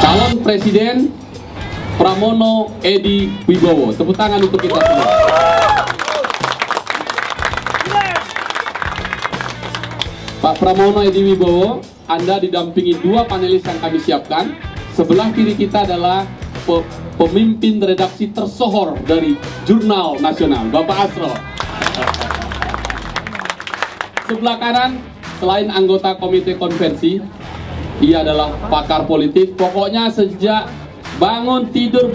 Calon Presiden Pramono Edi Wibowo. Tepuk tangan untuk kita semua. Pak Pramono Edi Wibowo, Anda didampingi dua panelis yang kami siapkan. Sebelah kiri kita adalah pemimpin redaksi tersohor dari Jurnal Nasional, Bapak Asro. Sebelah kanan, selain anggota komite konvensi, ia adalah pakar politik. Pokoknya sejak bangun tidur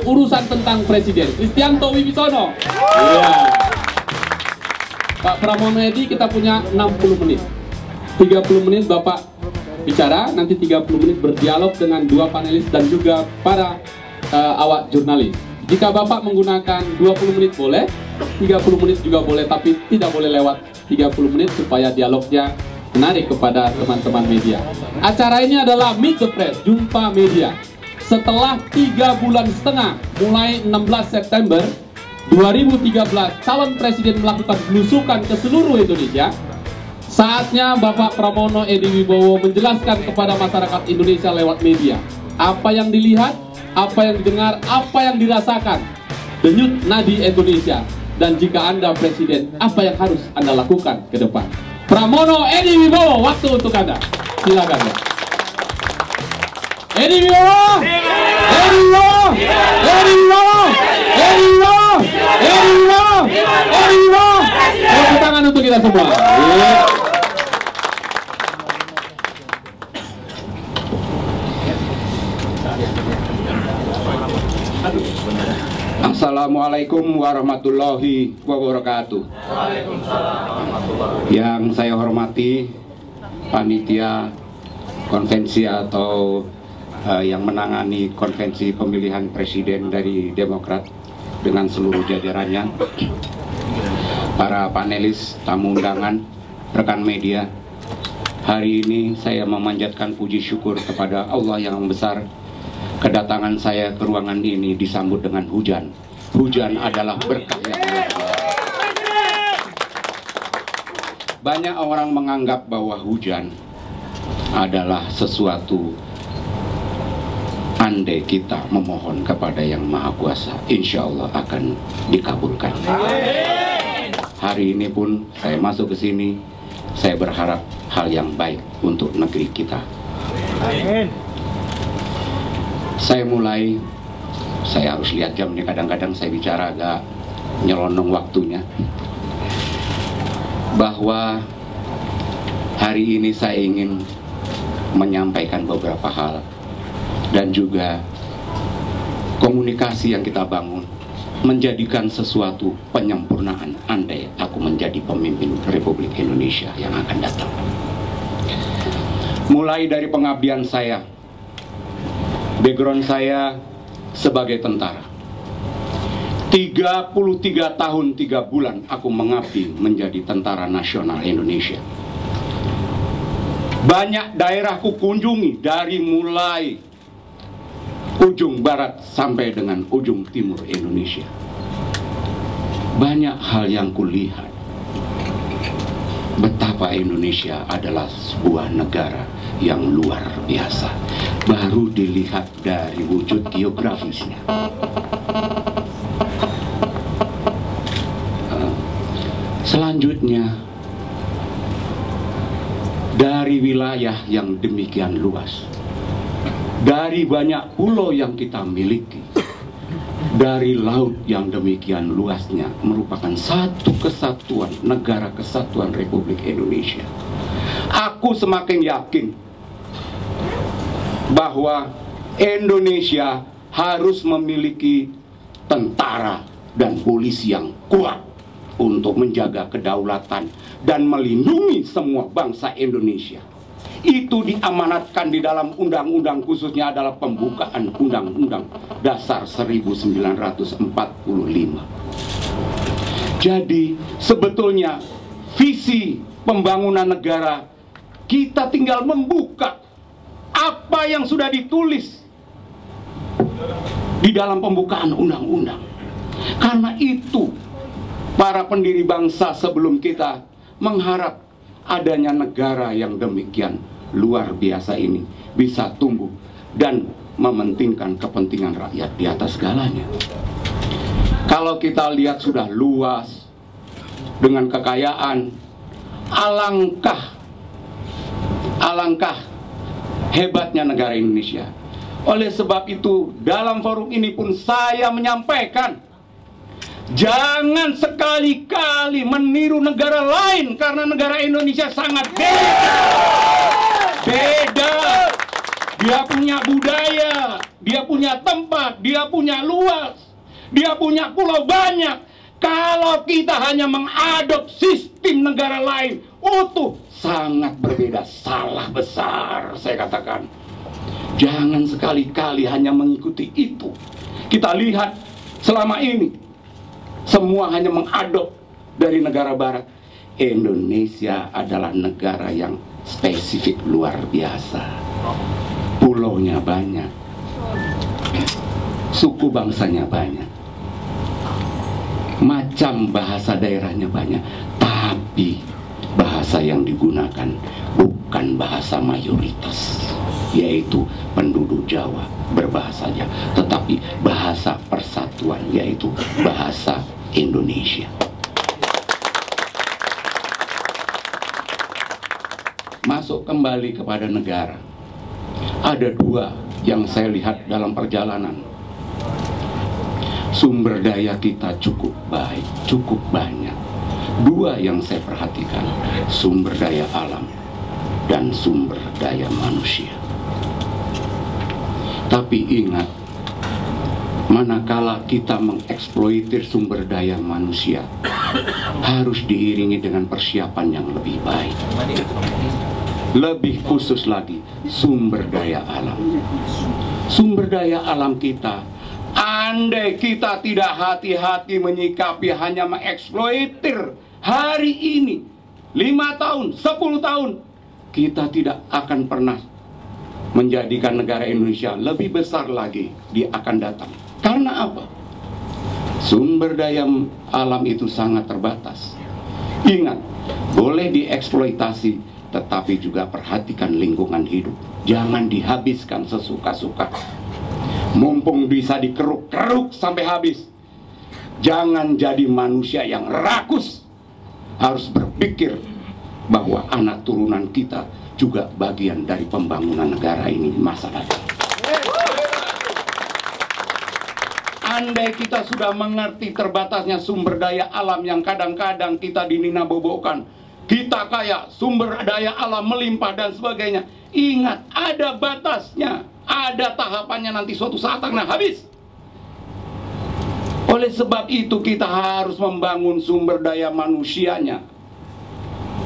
urusan tentang presiden, Kristianto Wibisono. Yeah. Pak Pramono Edi, kita punya 60 menit. 30 menit Bapak bicara, nanti 30 menit berdialog dengan dua panelis dan juga para awak jurnalis. Jika Bapak menggunakan 20 menit boleh, 30 menit juga boleh, tapi tidak boleh lewat 30 menit supaya dialognya menarik kepada teman-teman media. Acara ini adalah Meet the Press, jumpa media. Setelah 3 bulan setengah, mulai 16 September 2013, calon presiden melakukan belusukan ke seluruh Indonesia. Saatnya Bapak Pramono Edi Wibowo menjelaskan kepada masyarakat Indonesia lewat media apa yang dilihat, apa yang didengar, apa yang dirasakan denyut nadi Indonesia, dan jika Anda presiden, apa yang harus Anda lakukan ke depan. Pramono Edi Wibowo, waktu untuk Anda. Silakan ya. Edi Wibowo, Edi Wibowo, Edi Wibowo, Edi Wibowo, Edi Wibowo, Edi Wibowo. Tepuk tangan untuk kita semua. Assalamualaikum warahmatullahi wabarakatuh. Yang saya hormati panitia konvensi atau yang menangani konvensi pemilihan presiden dari Demokrat dengan seluruh jajarannya, para panelis, tamu undangan, rekan media. Hari ini saya memanjatkan puji syukur kepada Allah yang besar. Kedatangan saya ke ruangan ini disambut dengan hujan. Hujan adalah berkah yang luar biasa. Banyak orang menganggap bahwa hujan adalah sesuatu andai kita memohon kepada Yang Maha Kuasa, insya Allah akan dikabulkan. Hari ini pun saya masuk ke sini, saya berharap hal yang baik untuk negeri kita. Amin. Saya harus lihat jamnya, kadang-kadang saya bicara agak nyelonong waktunya. Bahwa hari ini saya ingin menyampaikan beberapa hal, dan juga komunikasi yang kita bangun menjadikan sesuatu penyempurnaan andai aku menjadi pemimpin Republik Indonesia yang akan datang. Mulai dari pengabdian saya, background saya sebagai tentara. 33 tahun 3 bulan aku mengabdi menjadi Tentara Nasional Indonesia. Banyak daerah ku kunjungi, dari mulai ujung barat sampai dengan ujung timur Indonesia. Banyak hal yang kulihat. Betapa Indonesia adalah sebuah negara yang luar biasa. Baru dilihat dari wujud geografisnya. Selanjutnya, dari wilayah yang demikian luas, dari banyak pulau yang kita miliki, dari laut yang demikian luasnya, merupakan satu kesatuan, negara kesatuan Republik Indonesia. Aku semakin yakin bahwa Indonesia harus memiliki tentara dan polisi yang kuat untuk menjaga kedaulatan dan melindungi semua bangsa Indonesia. Itu diamanatkan di dalam undang-undang, khususnya adalah pembukaan Undang-Undang Dasar 1945. Jadi sebetulnya visi pembangunan negara kita tinggal membuka apa yang sudah ditulis di dalam pembukaan undang-undang. Karena itu para pendiri bangsa sebelum kita mengharap adanya negara yang demikian luar biasa ini bisa tumbuh dan mementingkan kepentingan rakyat di atas segalanya. Kalau kita lihat sudah luas dengan kekayaan, alangkah hebatnya negara Indonesia. Oleh sebab itu, dalam forum ini pun saya menyampaikan, jangan sekali-kali meniru negara lain, karena negara Indonesia sangat beda. Dia punya budaya, dia punya tempat, dia punya luas, dia punya pulau banyak. Kalau kita hanya mengadop sistem negara lain utuh, sangat berbeda, salah besar saya katakan. Jangan sekali-kali hanya mengikuti itu. Kita lihat selama ini semua hanya mengadop dari negara barat. Indonesia adalah negara yang spesifik luar biasa. Pulaunya banyak, suku bangsanya banyak, macam bahasa daerahnya banyak, tapi bahasa yang digunakan bukan bahasa mayoritas, yaitu penduduk Jawa berbahasa Jawa, tetapi bahasa persatuan, yaitu bahasa Indonesia. Masuk kembali kepada negara, ada dua yang saya lihat dalam perjalanan. Sumber daya kita cukup baik, cukup banyak. Dua yang saya perhatikan, sumber daya alam dan sumber daya manusia. Tapi ingat, manakala kita mengeksploitir sumber daya manusia, harus diiringi dengan persiapan yang lebih baik. Lebih khusus lagi, sumber daya alam. Sumber daya alam kita, andai kita tidak hati-hati menyikapi hanya mengeksploitir hari ini, 5 tahun, 10 tahun, kita tidak akan pernah menjadikan negara Indonesia lebih besar lagi di akan datang. Karena apa? Sumber daya alam itu sangat terbatas. Ingat, boleh dieksploitasi, tetapi juga perhatikan lingkungan hidup. Jangan dihabiskan sesuka-suka. Mumpung bisa dikeruk-keruk sampai habis. Jangan jadi manusia yang rakus. Harus berpikir bahwa anak turunan kita juga bagian dari pembangunan negara ini di masa datang. Andai kita sudah mengerti terbatasnya sumber daya alam yang kadang-kadang kita dininabobokan, kita kaya, sumber daya alam melimpah dan sebagainya. Ingat, ada batasnya, ada tahapannya, nanti suatu saat akan habis. Oleh sebab itu kita harus membangun sumber daya manusianya.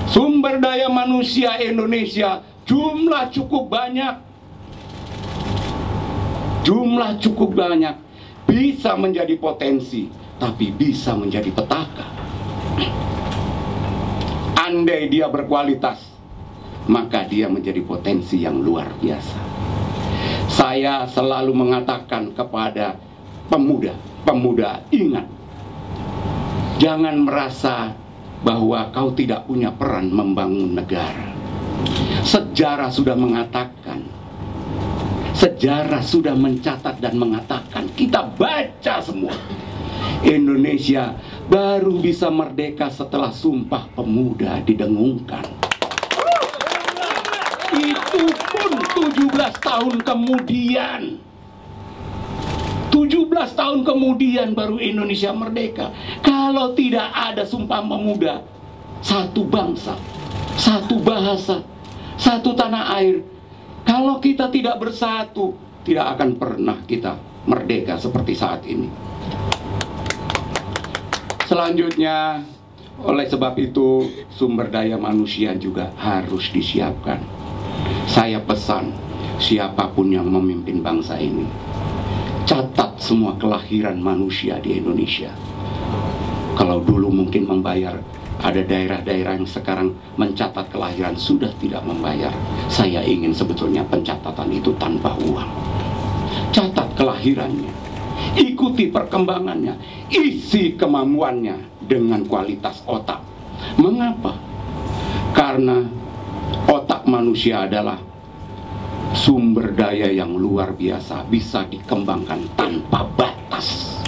Sumber daya manusia Indonesia jumlah cukup banyak. Jumlah cukup banyak. Bisa menjadi potensi, tapi bisa menjadi petaka. Andai dia berkualitas, maka dia menjadi potensi yang luar biasa. Saya selalu mengatakan kepada pemuda, ingat, jangan merasa bahwa kau tidak punya peran membangun negara. Sejarah sudah mengatakan, sejarah sudah mencatat dan mengatakan, kita baca semua, Indonesia baru bisa merdeka setelah Sumpah Pemuda didengungkan. Itu pun 17 tahun kemudian. 17 tahun kemudian baru Indonesia merdeka. Kalau tidak ada Sumpah Pemuda, satu bangsa, satu bahasa, satu tanah air, kalau kita tidak bersatu, tidak akan pernah kita merdeka seperti saat ini. Selanjutnya, oleh sebab itu, sumber daya manusia juga harus disiapkan. Saya pesan, siapapun yang memimpin bangsa ini, catat semua kelahiran manusia di Indonesia. Kalau dulu mungkin membayar Ada daerah-daerah yang sekarang mencatat kelahiran sudah tidak membayar. Saya ingin sebetulnya pencatatan itu tanpa uang. Catat kelahirannya, ikuti perkembangannya, isi kemampuannya dengan kualitas otak. Mengapa? Karena otak manusia adalah sumber daya yang luar biasa, bisa dikembangkan tanpa batas.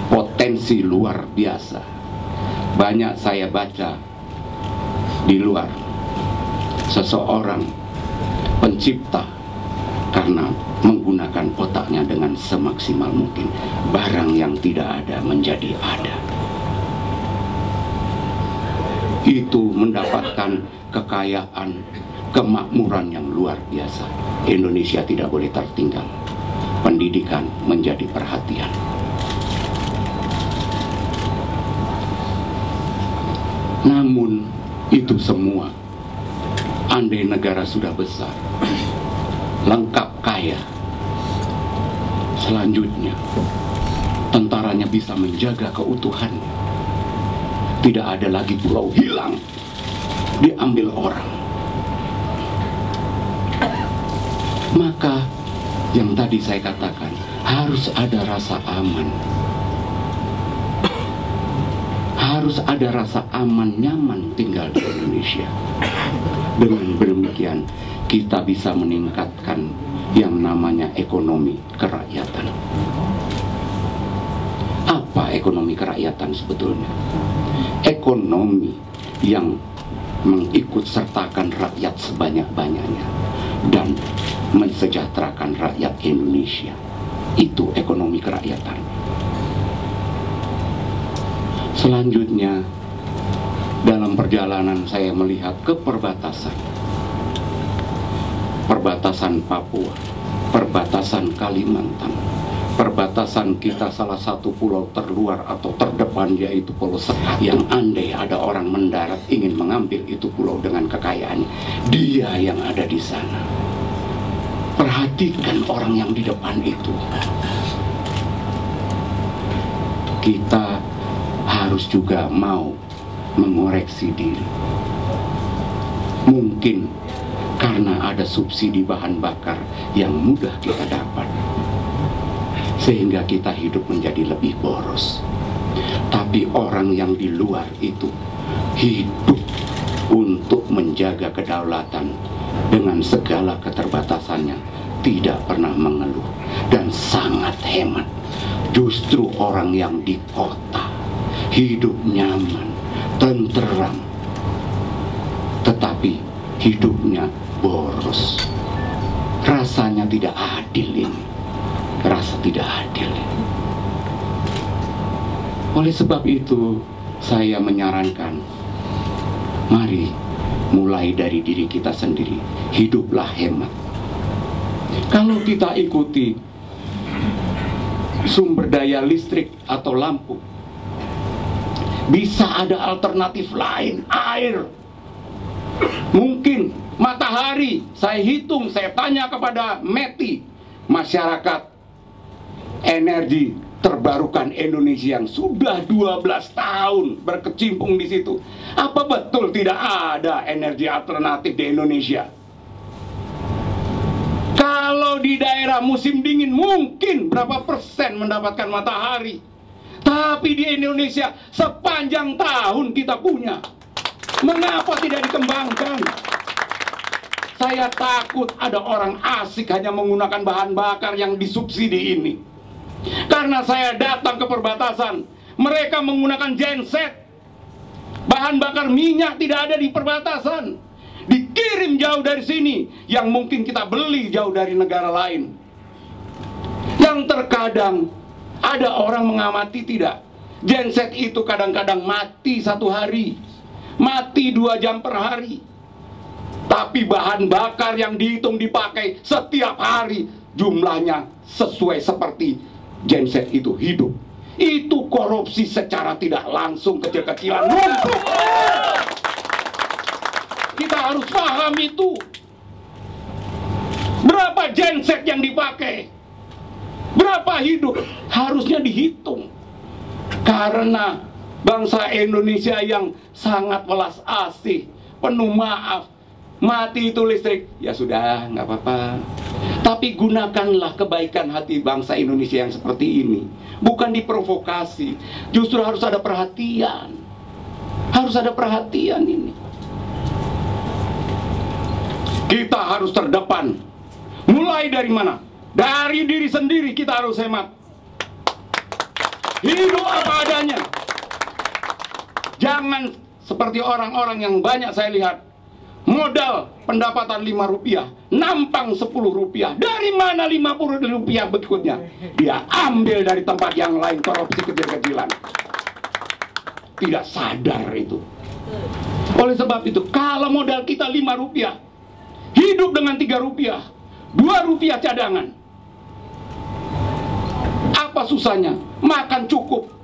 Potensi luar biasa. Banyak saya baca di luar, seseorang pencipta karena menggunakan otaknya dengan semaksimal mungkin. Barang yang tidak ada menjadi ada. Itu mendapatkan kekayaan, kemakmuran yang luar biasa. Indonesia tidak boleh tertinggal. Pendidikan menjadi perhatian. Namun itu semua, andai negara sudah besar, lengkap kaya, selanjutnya tentaranya bisa menjaga keutuhannya. Tidak ada lagi pulau hilang, diambil orang. Maka yang tadi saya katakan, harus ada rasa aman. Harus ada rasa aman, nyaman tinggal di Indonesia. Dengan demikian, kita bisa meningkatkan yang namanya ekonomi kerakyatan. Apa ekonomi kerakyatan sebetulnya? Ekonomi yang mengikut sertakan rakyat sebanyak-banyaknya dan mensejahterakan rakyat Indonesia. Itu ekonomi kerakyatan. Selanjutnya, dalam perjalanan saya melihat ke perbatasan. Perbatasan Papua, perbatasan Kalimantan, perbatasan kita salah satu pulau terluar atau terdepan yaitu Pulau Sekat, yang andai ada orang mendarat ingin mengambil itu pulau dengan kekayaannya, dia yang ada di sana. Perhatikan orang yang di depan itu. Kita harus juga mau mengoreksi diri. Mungkin karena ada subsidi bahan bakar yang mudah kita dapat, sehingga kita hidup menjadi lebih boros. Tapi orang yang di luar itu hidup untuk menjaga kedaulatan dengan segala keterbatasannya, tidak pernah mengeluh dan sangat hemat. Justru orang yang di kota hidup nyaman, tenteram, tetapi hidupnya boros. Rasanya tidak adil ini. Rasa tidak adil. Oleh sebab itu, saya menyarankan, mari mulai dari diri kita sendiri. Hiduplah hemat. Kalau kita ikuti sumber daya listrik atau lampu, bisa ada alternatif lain, air, mungkin matahari. Saya hitung, saya tanya kepada METI, masyarakat energi terbarukan Indonesia yang sudah 12 tahun berkecimpung di situ. Apa betul tidak ada energi alternatif di Indonesia? Kalau di daerah musim dingin mungkin berapa persen mendapatkan matahari. Tapi di Indonesia sepanjang tahun kita punya. Mengapa tidak dikembangkan? Saya takut ada orang asik hanya menggunakan bahan bakar yang disubsidi ini. Karena saya datang ke perbatasan, mereka menggunakan genset. Bahan bakar minyak tidak ada di perbatasan. Dikirim jauh dari sini, yang mungkin kita beli jauh dari negara lain. Yang terkadang ada orang mengamati tidak, genset itu kadang-kadang mati 1 hari, mati 2 jam per hari. Tapi bahan bakar yang dihitung dipakai setiap hari jumlahnya sesuai seperti genset itu hidup. Itu korupsi secara tidak langsung, kecil-kecilan numpuk. Kita harus paham itu. Berapa genset yang dipakai? Berapa hidup? Harusnya dihitung. Karena bangsa Indonesia yang sangat welas asih, penuh maaf. Mati itu listrik, ya sudah, nggak apa-apa. Tapi gunakanlah kebaikan hati bangsa Indonesia yang seperti ini. Bukan diprovokasi, justru harus ada perhatian. Harus ada perhatian ini. Kita harus terdepan. Mulai dari mana? Dari diri sendiri kita harus hemat. Hidup apa adanya. Jangan seperti orang-orang yang banyak saya lihat. Modal pendapatan Rp5, nampang Rp10. Dari mana Rp50 berikutnya? Dia ambil dari tempat yang lain, korupsi kecil-kecilan. Tidak sadar itu. Oleh sebab itu, kalau modal kita Rp5, hidup dengan Rp3, Rp2 cadangan. Apa susahnya? Makan cukup.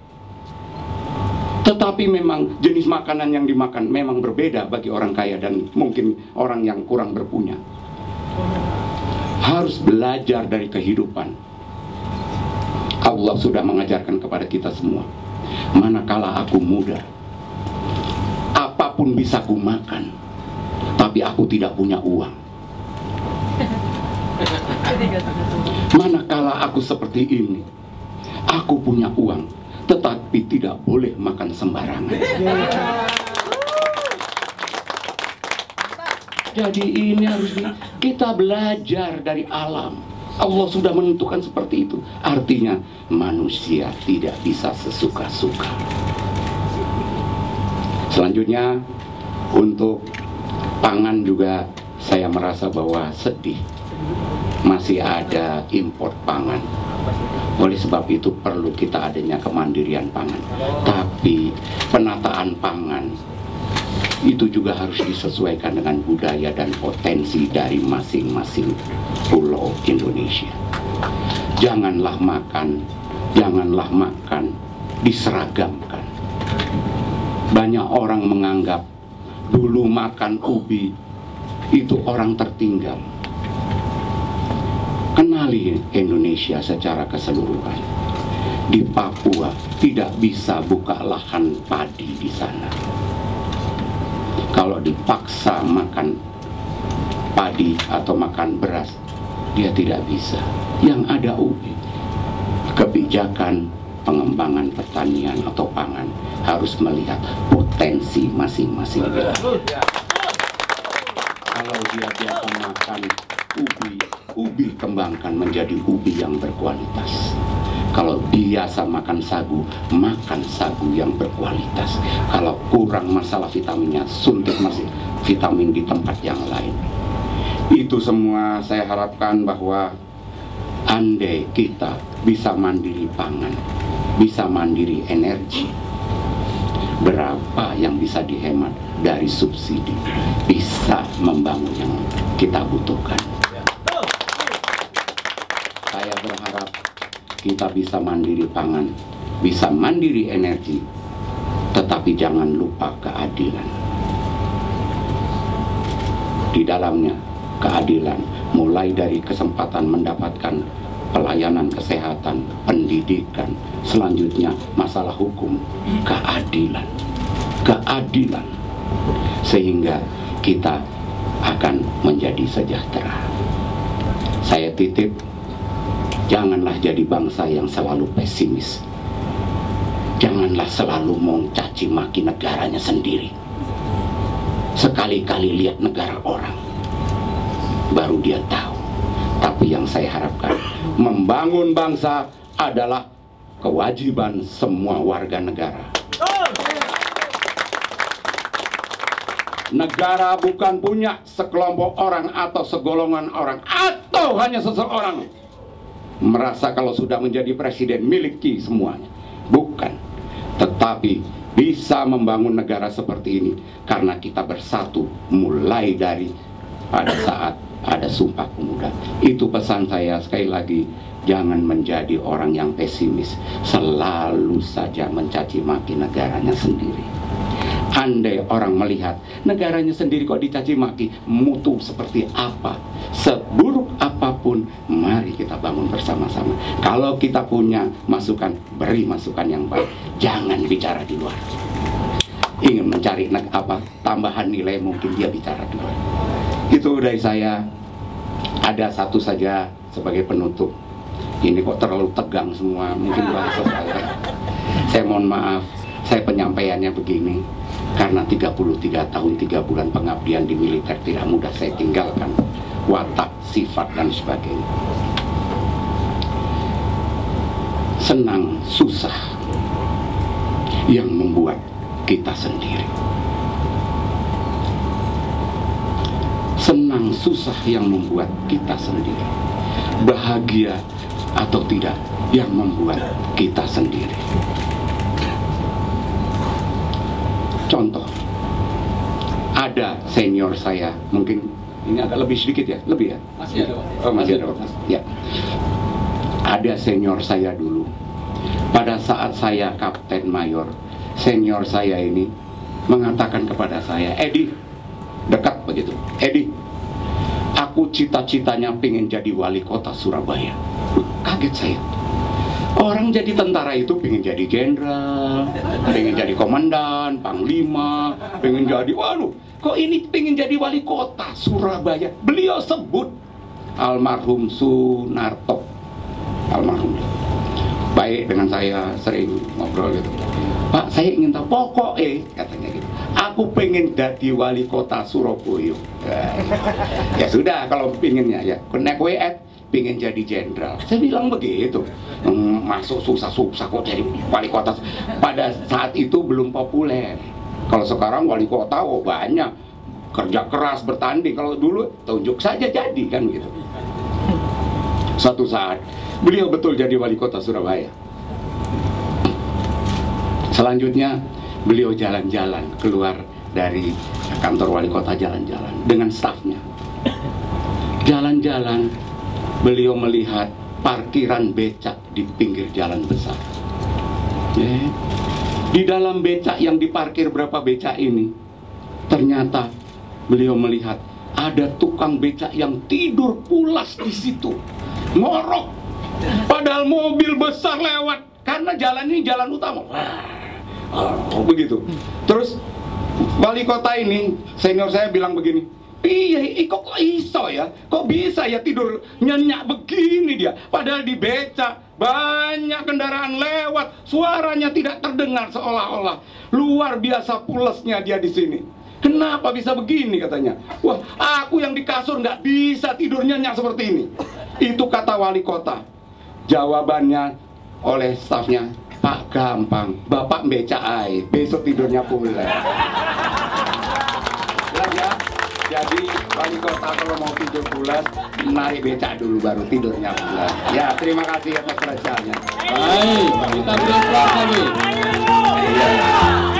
Tetapi memang jenis makanan yang dimakan memang berbeda bagi orang kaya dan mungkin orang yang kurang berpunya. Harus belajar dari kehidupan. Allah sudah mengajarkan kepada kita semua. Manakala aku muda, apapun bisa ku makan, tapi aku tidak punya uang. Manakala aku seperti ini, aku punya uang, tetapi tidak boleh makan sembarangan. Jadi ini harus kita belajar dari alam. Allah sudah menentukan seperti itu. Artinya manusia tidak bisa sesuka-suka. Selanjutnya untuk pangan juga saya merasa bahwa sedih. Masih ada impor pangan. Oleh sebab itu perlu kita adanya kemandirian pangan. Tapi penataan pangan itu juga harus disesuaikan dengan budaya dan potensi dari masing-masing pulau Indonesia. Janganlah makan diseragamkan. Banyak orang menganggap dulu makan ubi itu orang tertinggal. Kenali Indonesia secara keseluruhan. Di Papua tidak bisa buka lahan padi di sana. Kalau dipaksa makan padi atau makan beras, dia tidak bisa. Yang ada ubi. Kebijakan pengembangan pertanian atau pangan harus melihat potensi masing-masing. Kalau dia biasa makan ubi kembangkan menjadi ubi yang berkualitas. Kalau biasa makan sagu yang berkualitas. Kalau kurang masalah vitaminnya, suntik masih vitamin di tempat yang lain. Itu semua saya harapkan bahwa andai kita bisa mandiri pangan, bisa mandiri energi, berapa yang bisa dihemat dari subsidi, bisa membangun yang kita butuhkan. Saya berharap kita bisa mandiri pangan, bisa mandiri energi, tetapi jangan lupa keadilan. Di dalamnya keadilan, mulai dari kesempatan mendapatkan pelayanan kesehatan, pendidikan, selanjutnya masalah hukum, keadilan, sehingga kita akan menjadi sejahtera. Saya titip, janganlah jadi bangsa yang selalu pesimis. Janganlah selalu mencaci maki negaranya sendiri. Sekali-kali lihat negara orang, baru dia tahu. Tapi yang saya harapkan, membangun bangsa adalah kewajiban semua warga negara. Negara bukan punya sekelompok orang atau segolongan orang atau hanya seseorang merasa kalau sudah menjadi presiden miliki semuanya. Bukan. Tetapi bisa membangun negara seperti ini karena kita bersatu mulai dari pada saat ada Sumpah Pemuda. Itu pesan saya sekali lagi, jangan menjadi orang yang pesimis, selalu saja mencaci maki negaranya sendiri. Andai orang melihat negaranya sendiri kok dicaci maki, mutu seperti apa, seburuk apapun, mari kita bangun bersama-sama. Kalau kita punya masukan, beri masukan yang baik. Jangan bicara di luar. Ingin mencari tambahan nilai, mungkin dia bicara di luar. Itu dari saya. Ada satu saja sebagai penutup. Ini kok terlalu tegang semua, mungkin bahasa saya mohon maaf, saya penyampaiannya begini. Karena 33 tahun 3 bulan pengabdian di militer tidak mudah saya tinggalkan watak, sifat, dan sebagainya. Senang, susah yang membuat kita sendiri. Senang, susah yang membuat kita sendiri. Bahagia atau tidak yang membuat kita sendiri. Contoh, ada senior saya, mungkin ini agak lebih sedikit ya, lebih ya? Masih ada, Pak. Oh, masih ada, Pak. Ya. Ada senior saya dulu. Pada saat saya kapten mayor, senior saya ini mengatakan kepada saya, Edi, dekat begitu, Edi, aku cita-citanya pengen jadi wali kota Surabaya. Kaget saya. Orang jadi tentara itu pengen jadi jenderal, pengen jadi komandan, panglima, pengen jadi, waduh, kok ini pengen jadi wali kota Surabaya. Beliau sebut almarhum Sunarto, almarhum. Baik dengan saya, sering ngobrol gitu. Pak, saya ingin tahu pokoknya, katanya gitu, aku pengen jadi wali kota Surabaya. Ya sudah, kalau pengennya ya, connect WF, pengen jadi jenderal. Saya bilang begitu. Masuk susah-susah kok jadi wali kota. Pada saat itu belum populer. Kalau sekarang wali kota, oh banyak, kerja keras, bertanding. Kalau dulu tunjuk saja jadi, kan gitu. Suatu saat beliau betul jadi wali kota Surabaya. Selanjutnya beliau jalan-jalan keluar dari kantor wali kota, jalan-jalan dengan stafnya. Jalan-jalan, beliau melihat parkiran becak di pinggir jalan besar. Di dalam becak yang diparkir berapa becak ini, ternyata beliau melihat ada tukang becak yang tidur pulas di situ, ngorok. Padahal mobil besar lewat, karena jalan ini jalan utama. Oh, begitu. Terus wali kota ini, senior saya bilang begini, iya, kok iso ya? Kok bisa ya tidur nyenyak begini dia? Padahal di becak banyak kendaraan lewat, suaranya tidak terdengar, seolah-olah luar biasa pulesnya dia di sini. Kenapa bisa begini, katanya? Wah, aku yang di kasur nggak bisa tidur nyenyak seperti ini. Itu kata wali kota. Jawabannya oleh stafnya, Pak, gampang, Bapak becak aja, besok tidurnya pulas. Ya. Jadi wali kota kalau mau tidur pulas, narik becak dulu baru tidurnya pulas. Ya, terima kasih atas perasaannya. Baik, kita beri aplaus lagi. Ya.